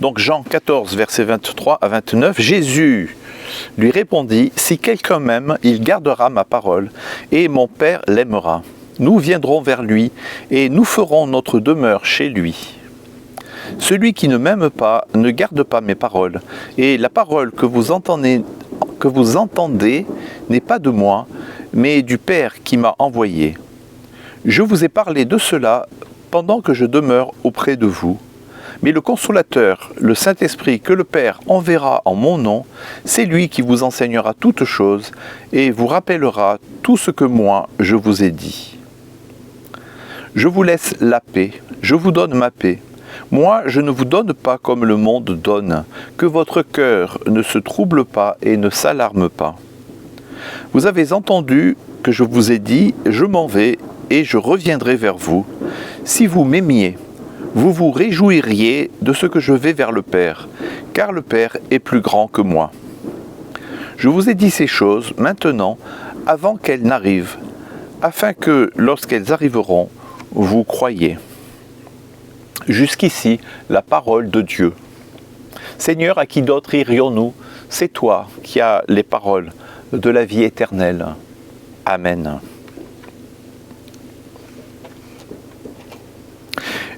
Donc Jean 14, versets 23 à 29, Jésus lui répondit, « Si quelqu'un m'aime, il gardera ma parole, et mon Père l'aimera. Nous viendrons vers lui, et nous ferons notre demeure chez lui. Celui qui ne m'aime pas ne garde pas mes paroles, et la parole que vous entendez n'est pas de moi, mais du Père qui m'a envoyé. Je vous ai parlé de cela pendant que je demeure auprès de vous. Mais le Consolateur, le Saint-Esprit que le Père enverra en mon nom, c'est lui qui vous enseignera toutes choses et vous rappellera tout ce que moi je vous ai dit. Je vous laisse la paix, je vous donne ma paix. Moi, je ne vous donne pas comme le monde donne, que votre cœur ne se trouble pas et ne s'alarme pas. Vous avez entendu que je vous ai dit, je m'en vais et je reviendrai vers vous. Si vous m'aimiez, vous vous réjouiriez de ce que je vais vers le Père, car le Père est plus grand que moi. Je vous ai dit ces choses maintenant, avant qu'elles n'arrivent, afin que, lorsqu'elles arriveront, vous croyiez. » Jusqu'ici, la parole de Dieu. Seigneur, à qui d'autre irions-nous? C'est toi qui as les paroles de la vie éternelle. Amen.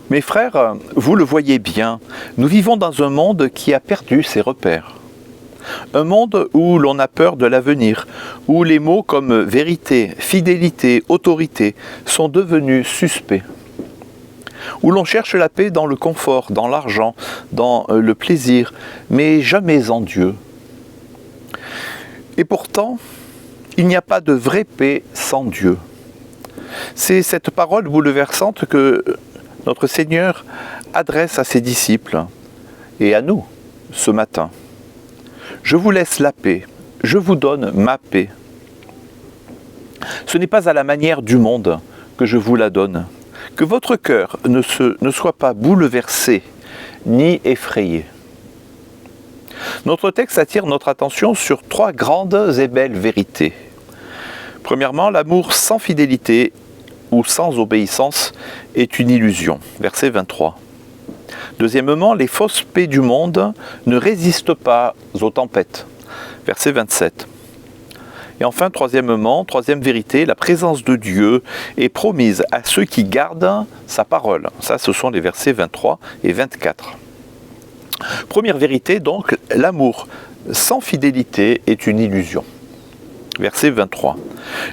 Mes frères, vous le voyez bien, nous vivons dans un monde qui a perdu ses repères. Un monde où l'on a peur de l'avenir, où les mots comme vérité, fidélité, autorité sont devenus suspects. Où l'on cherche la paix dans le confort, dans l'argent, dans le plaisir, mais jamais en Dieu. Et pourtant, il n'y a pas de vraie paix sans Dieu. C'est cette parole bouleversante que notre Seigneur adresse à ses disciples et à nous ce matin. Je vous laisse la paix, je vous donne ma paix. Ce n'est pas à la manière du monde que je vous la donne. Que votre cœur ne soit pas bouleversé ni effrayé. Notre texte attire notre attention sur trois grandes et belles vérités. Premièrement, l'amour sans fidélité ou sans obéissance est une illusion. Verset 23. Deuxièmement, les fausses paix du monde ne résistent pas aux tempêtes. Verset 27. Et enfin, troisième vérité, la présence de Dieu est promise à ceux qui gardent sa parole. Ça, ce sont les versets 23 et 24. Première vérité, donc, l'amour sans fidélité est une illusion. Verset 23.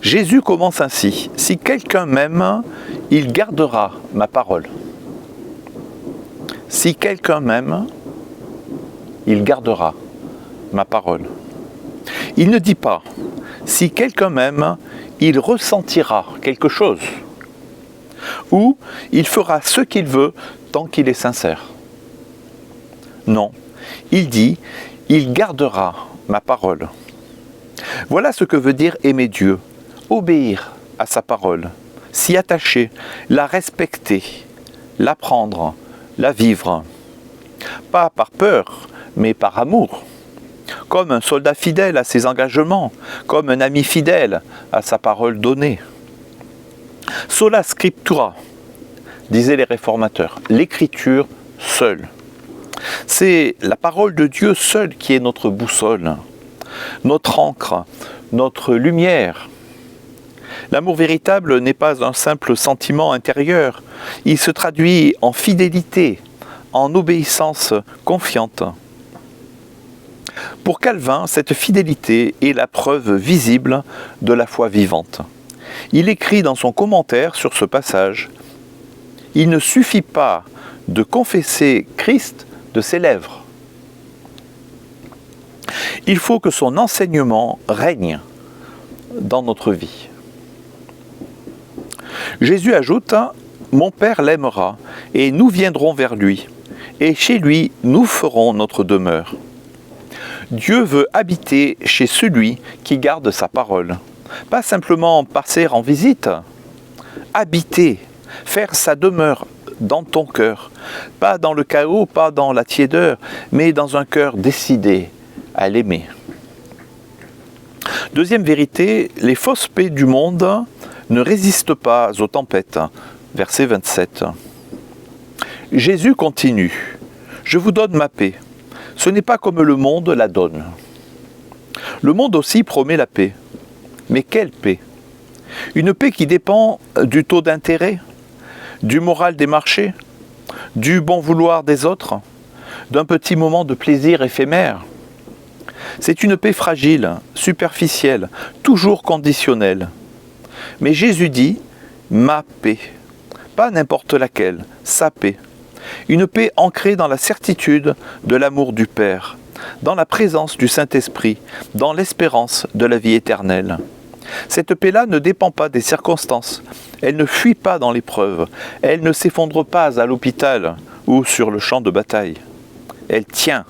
Jésus commence ainsi. « Si quelqu'un m'aime, il gardera ma parole. » Si quelqu'un m'aime, il gardera ma parole. Il ne dit pas « si quelqu'un m'aime, il ressentira quelque chose » ou « il fera ce qu'il veut tant qu'il est sincère ». Non, il dit « il gardera ma parole ». Voilà ce que veut dire aimer Dieu, obéir à sa parole, s'y attacher, la respecter, l'apprendre, la vivre. Pas par peur, mais par amour. Comme un soldat fidèle à ses engagements, comme un ami fidèle à sa parole donnée. Sola scriptura, disaient les réformateurs, l'écriture seule. C'est la parole de Dieu seule qui est notre boussole, notre encre, notre lumière. L'amour véritable n'est pas un simple sentiment intérieur, il se traduit en fidélité, en obéissance confiante. Pour Calvin, cette fidélité est la preuve visible de la foi vivante. Il écrit dans son commentaire sur ce passage « Il ne suffit pas de confesser Christ de ses lèvres. Il faut que son enseignement règne dans notre vie. » Jésus ajoute « Mon Père l'aimera, et nous viendrons vers lui, et chez lui nous ferons notre demeure. » Dieu veut habiter chez celui qui garde sa parole. Pas simplement passer en visite, habiter, faire sa demeure dans ton cœur. Pas dans le chaos, pas dans la tiédeur, mais dans un cœur décidé à l'aimer. Deuxième vérité, les fausses paix du monde ne résistent pas aux tempêtes. Verset 27. Jésus continue. Je vous donne ma paix. Ce n'est pas comme le monde la donne. Le monde aussi promet la paix. Mais quelle paix? Une paix qui dépend du taux d'intérêt, du moral des marchés, du bon vouloir des autres, d'un petit moment de plaisir éphémère. C'est une paix fragile, superficielle, toujours conditionnelle. Mais Jésus dit « ma paix », pas n'importe laquelle, sa paix. Une paix ancrée dans la certitude de l'amour du Père, dans la présence du Saint-Esprit, dans l'espérance de la vie éternelle. Cette paix-là ne dépend pas des circonstances, elle ne fuit pas dans l'épreuve, elle ne s'effondre pas à l'hôpital ou sur le champ de bataille. Elle tient,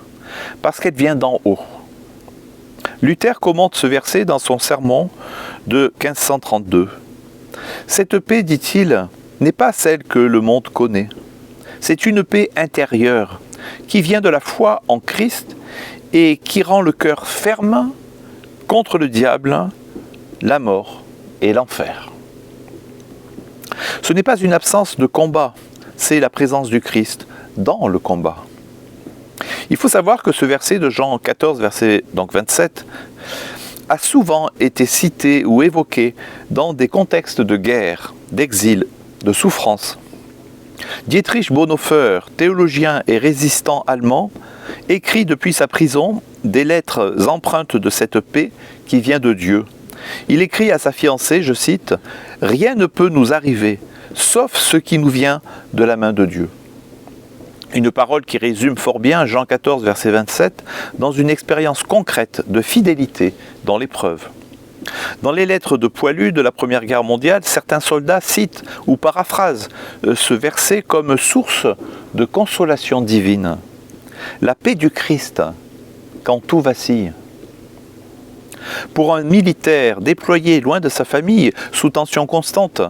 parce qu'elle vient d'en haut. Luther commente ce verset dans son sermon de 1532. Cette paix, dit-il, n'est pas celle que le monde connaît. C'est une paix intérieure qui vient de la foi en Christ et qui rend le cœur ferme contre le diable, la mort et l'enfer. Ce n'est pas une absence de combat, c'est la présence du Christ dans le combat. Il faut savoir que ce verset de Jean 14, verset 27, a souvent été cité ou évoqué dans des contextes de guerre, d'exil, de souffrance. Dietrich Bonhoeffer, théologien et résistant allemand, écrit depuis sa prison des lettres empreintes de cette paix qui vient de Dieu. Il écrit à sa fiancée, je cite, « Rien ne peut nous arriver, sauf ce qui nous vient de la main de Dieu ». Une parole qui résume fort bien Jean 14, verset 27, dans une expérience concrète de fidélité dans l'épreuve. Dans les lettres de poilus de la Première Guerre mondiale, certains soldats citent ou paraphrasent ce verset comme source de consolation divine. La paix du Christ, quand tout vacille. Pour un militaire déployé loin de sa famille, sous tension constante,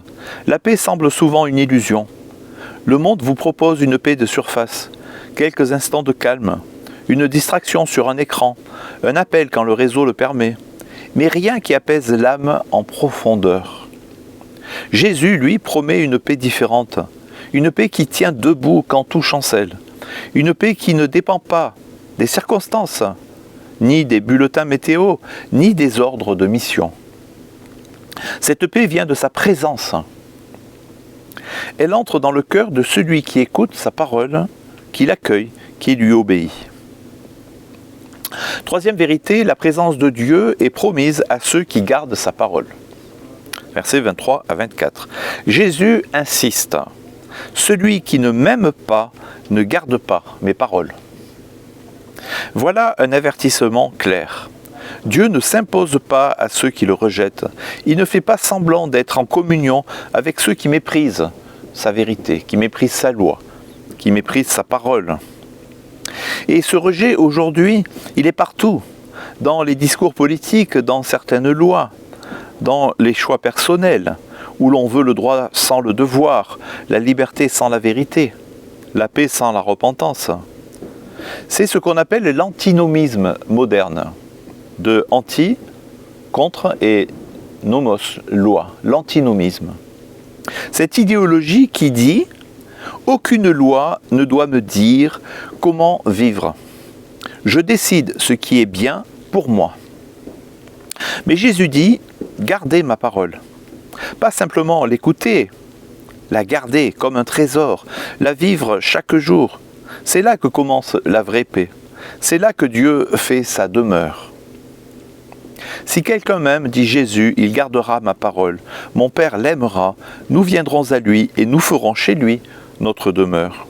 la paix semble souvent une illusion. Le monde vous propose une paix de surface, quelques instants de calme, une distraction sur un écran, un appel quand le réseau le permet, mais rien qui apaise l'âme en profondeur. Jésus, lui, promet une paix différente, une paix qui tient debout quand tout chancelle, une paix qui ne dépend pas des circonstances, ni des bulletins météo, ni des ordres de mission. Cette paix vient de sa présence. Elle entre dans le cœur de celui qui écoute sa parole, qui l'accueille, qui lui obéit. Troisième vérité, la présence de Dieu est promise à ceux qui gardent sa parole. Versets 23 à 24. Jésus insiste, « Celui qui ne m'aime pas ne garde pas mes paroles. » Voilà un avertissement clair. Dieu ne s'impose pas à ceux qui le rejettent. Il ne fait pas semblant d'être en communion avec ceux qui méprisent sa vérité, qui méprisent sa loi, qui méprisent sa parole. Et ce rejet, aujourd'hui, il est partout, dans les discours politiques, dans certaines lois, dans les choix personnels, où l'on veut le droit sans le devoir, la liberté sans la vérité, la paix sans la repentance. C'est ce qu'on appelle l'antinomisme moderne, de anti, contre et nomos, loi, l'antinomisme. Cette idéologie qui dit « Aucune loi ne doit me dire comment vivre. Je décide ce qui est bien pour moi. » Mais Jésus dit « Gardez ma parole. » Pas simplement l'écouter, la garder comme un trésor, la vivre chaque jour. C'est là que commence la vraie paix. C'est là que Dieu fait sa demeure. Si quelqu'un m'aime, dit Jésus, il gardera ma parole. Mon Père l'aimera, nous viendrons à lui et nous ferons chez lui notre demeure.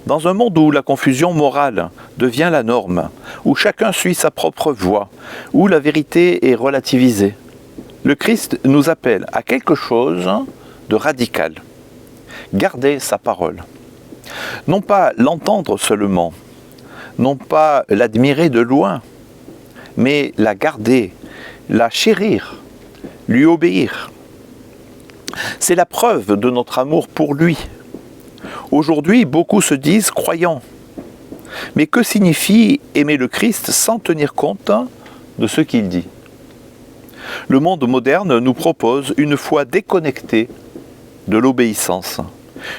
Dans un monde où la confusion morale devient la norme, où chacun suit sa propre voie, où la vérité est relativisée, le Christ nous appelle à quelque chose de radical. Garder sa parole. Non pas l'entendre seulement, non pas l'admirer de loin, mais la garder, la chérir, lui obéir. C'est la preuve de notre amour pour lui. Aujourd'hui, beaucoup se disent croyants. Mais que signifie aimer le Christ sans tenir compte de ce qu'il dit? Le monde moderne nous propose une foi déconnectée de l'obéissance,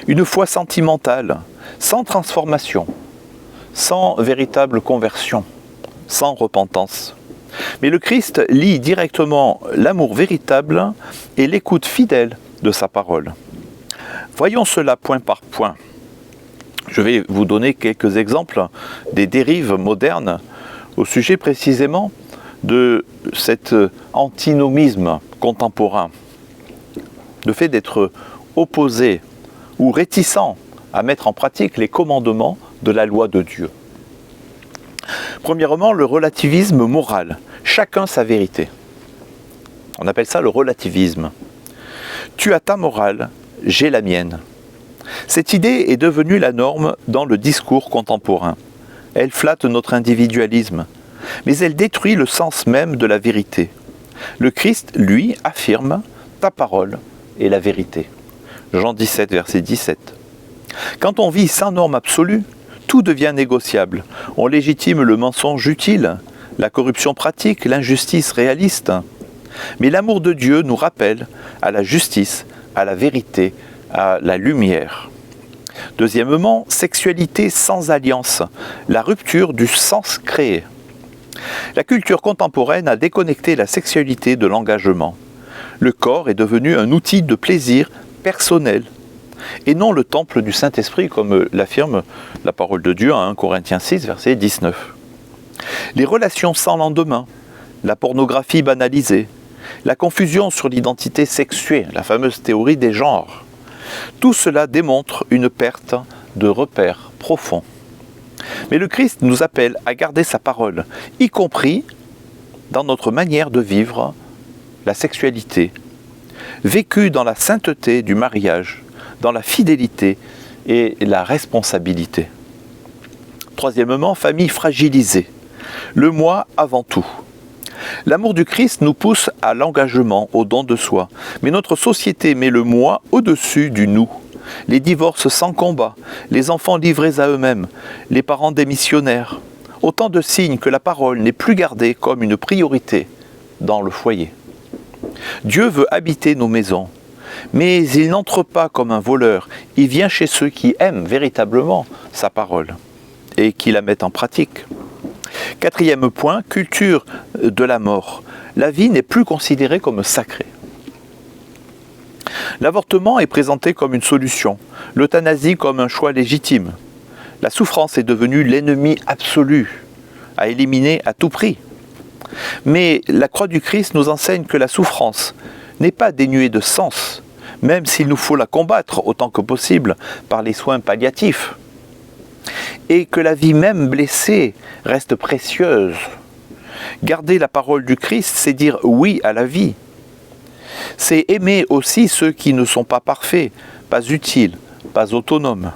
une foi sentimentale, sans transformation, sans véritable conversion, sans repentance. Mais le Christ lie directement l'amour véritable et l'écoute fidèle de sa parole. Voyons cela point par point. Je vais vous donner quelques exemples des dérives modernes au sujet précisément de cet antinomisme contemporain, le fait d'être opposé ou réticent à mettre en pratique les commandements de la loi de Dieu. Premièrement, le relativisme moral. Chacun sa vérité. On appelle ça le relativisme. Tu as ta morale, j'ai la mienne. Cette idée est devenue la norme dans le discours contemporain. Elle flatte notre individualisme, mais elle détruit le sens même de la vérité. Le Christ, lui, affirme « ta parole est la vérité ». Jean 17, verset 17. Quand on vit sans norme absolue, tout devient négociable. On légitime le mensonge utile, la corruption pratique, l'injustice réaliste. Mais l'amour de Dieu nous rappelle à la justice, à la vérité, à la lumière. Deuxièmement, sexualité sans alliance, la rupture du sens créé. La culture contemporaine a déconnecté la sexualité de l'engagement. Le corps est devenu un outil de plaisir personnel et non le temple du Saint-Esprit, comme l'affirme la parole de Dieu à 1 Corinthiens 6, verset 19. Les relations sans lendemain, la pornographie banalisée, la confusion sur l'identité sexuée, la fameuse théorie des genres, tout cela démontre une perte de repères profonds. Mais le Christ nous appelle à garder sa parole, y compris dans notre manière de vivre la sexualité, vécue dans la sainteté du mariage, dans la fidélité et la responsabilité. Troisièmement, famille fragilisée. Le moi avant tout. L'amour du Christ nous pousse à l'engagement, au don de soi. Mais notre société met le moi au-dessus du nous. Les divorces sans combat, les enfants livrés à eux-mêmes, les parents démissionnaires. Autant de signes que la parole n'est plus gardée comme une priorité dans le foyer. Dieu veut habiter nos maisons, mais il n'entre pas comme un voleur. Il vient chez ceux qui aiment véritablement sa parole et qui la mettent en pratique. Quatrième point, culture de la mort. La vie n'est plus considérée comme sacrée. L'avortement est présenté comme une solution, l'euthanasie comme un choix légitime. La souffrance est devenue l'ennemi absolu, à éliminer à tout prix. Mais la croix du Christ nous enseigne que la souffrance n'est pas dénuée de sens, même s'il nous faut la combattre autant que possible par les soins palliatifs. Et que la vie même blessée reste précieuse. Garder la parole du Christ, c'est dire oui à la vie. C'est aimer aussi ceux qui ne sont pas parfaits, pas utiles, pas autonomes.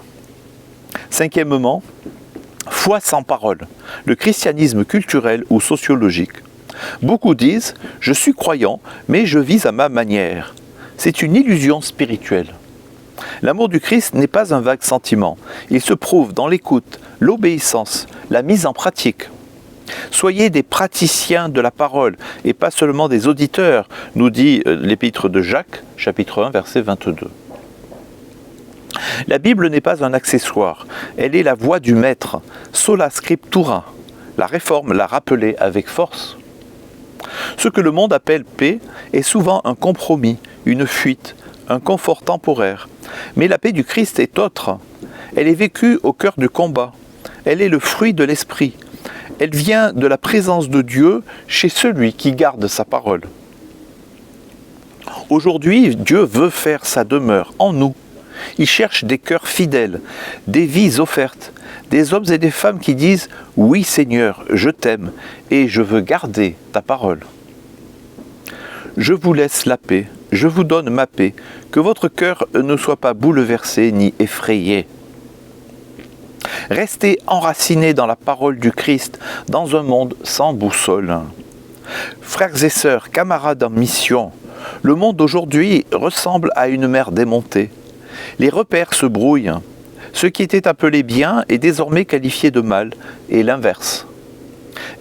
Cinquièmement, foi sans parole, le christianisme culturel ou sociologique. Beaucoup disent « je suis croyant, mais je vis à ma manière ». C'est une illusion spirituelle. L'amour du Christ n'est pas un vague sentiment. Il se prouve dans l'écoute, l'obéissance, la mise en pratique. Soyez des praticiens de la parole et pas seulement des auditeurs, nous dit l'épître de Jacques, chapitre 1, verset 22. La Bible n'est pas un accessoire, elle est la voix du Maître, sola scriptura. La Réforme l'a rappelé avec force. Ce que le monde appelle paix est souvent un compromis, une fuite, un confort temporaire. Mais la paix du Christ est autre. Elle est vécue au cœur du combat. Elle est le fruit de l'esprit. Elle vient de la présence de Dieu chez celui qui garde sa parole. Aujourd'hui, Dieu veut faire sa demeure en nous. Il cherche des cœurs fidèles, des vies offertes, des hommes et des femmes qui disent « Oui Seigneur, je t'aime et je veux garder ta parole ». Je vous laisse la paix, je vous donne ma paix, que votre cœur ne soit pas bouleversé ni effrayé. Restez enracinés dans la parole du Christ, dans un monde sans boussole. Frères et sœurs, camarades en mission, le monde d'aujourd'hui ressemble à une mer démontée. Les repères se brouillent. Ce qui était appelé bien est désormais qualifié de mal, et l'inverse.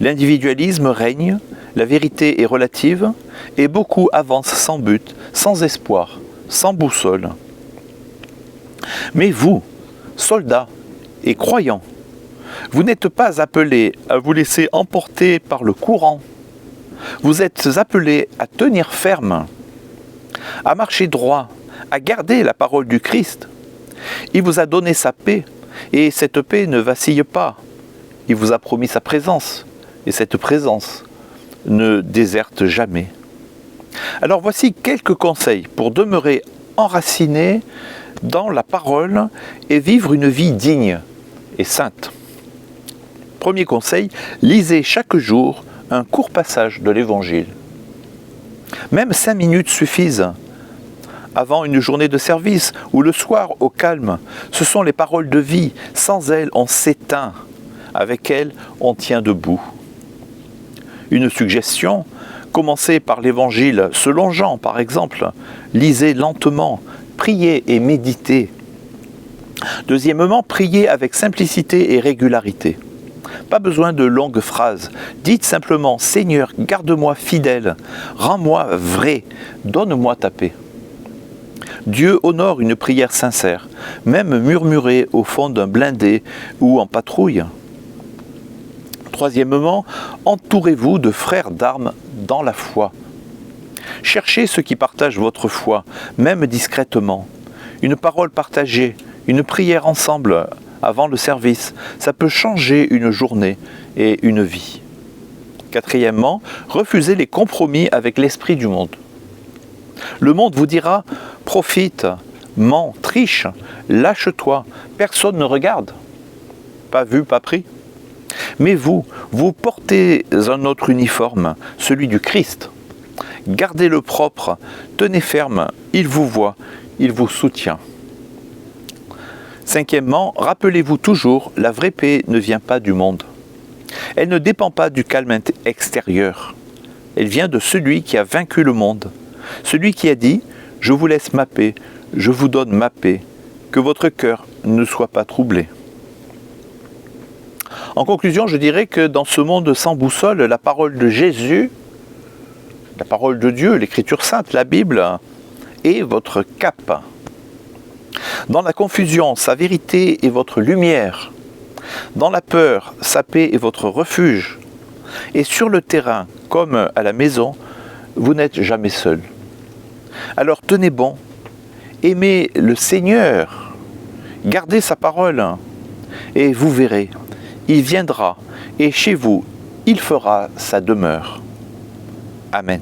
L'individualisme règne, la vérité est relative, et beaucoup avancent sans but, sans espoir, sans boussole. Mais vous, soldats et croyants, Vous n'êtes pas appelés à vous laisser emporter par le courant. Vous êtes appelés à tenir ferme, à marcher droit, à garder la parole du Christ. Il vous a donné sa paix, et cette paix ne vacille pas. Il vous a promis sa présence, et cette présence ne déserte jamais. Alors voici quelques conseils pour demeurer enraciné dans la parole et vivre une vie digne et sainte. Premier conseil, lisez chaque jour un court passage de l'Évangile. Même 5 minutes suffisent. Avant une journée de service ou le soir au calme, ce sont les paroles de vie. Sans elles, on s'éteint. Avec elles, on tient debout. Une suggestion, commencez par l'Évangile selon Jean, par exemple. Lisez lentement, priez et méditez. Deuxièmement, priez avec simplicité et régularité. Pas besoin de longues phrases. Dites simplement « Seigneur, garde-moi fidèle, rends-moi vrai, donne-moi ta paix ». Dieu honore une prière sincère, même murmurée au fond d'un blindé ou en patrouille. Troisièmement, entourez-vous de frères d'armes dans la foi. Cherchez ceux qui partagent votre foi, même discrètement. Une parole partagée, une prière ensemble avant le service, ça peut changer une journée et une vie. Quatrièmement, refusez les compromis avec l'esprit du monde. Le monde vous dira « profite, mens, triche, lâche-toi, personne ne regarde ». Pas vu, pas pris. Mais vous portez un autre uniforme, celui du Christ. Gardez-le propre, tenez ferme, il vous voit, il vous soutient. Cinquièmement, rappelez-vous toujours, la vraie paix ne vient pas du monde. Elle ne dépend pas du calme extérieur. Elle vient de celui qui a vaincu le monde. Celui qui a dit « Je vous laisse ma paix, je vous donne ma paix, que votre cœur ne soit pas troublé ». En conclusion, je dirais que dans ce monde sans boussole, la parole de Jésus, la parole de Dieu, l'Écriture sainte, la Bible, est votre cap. Dans la confusion, sa vérité est votre lumière. Dans la peur, sa paix est votre refuge. Et sur le terrain, comme à la maison, vous n'êtes jamais seul. Alors tenez bon, aimez le Seigneur, gardez sa parole, et vous verrez, il viendra, et chez vous, il fera sa demeure. Amen.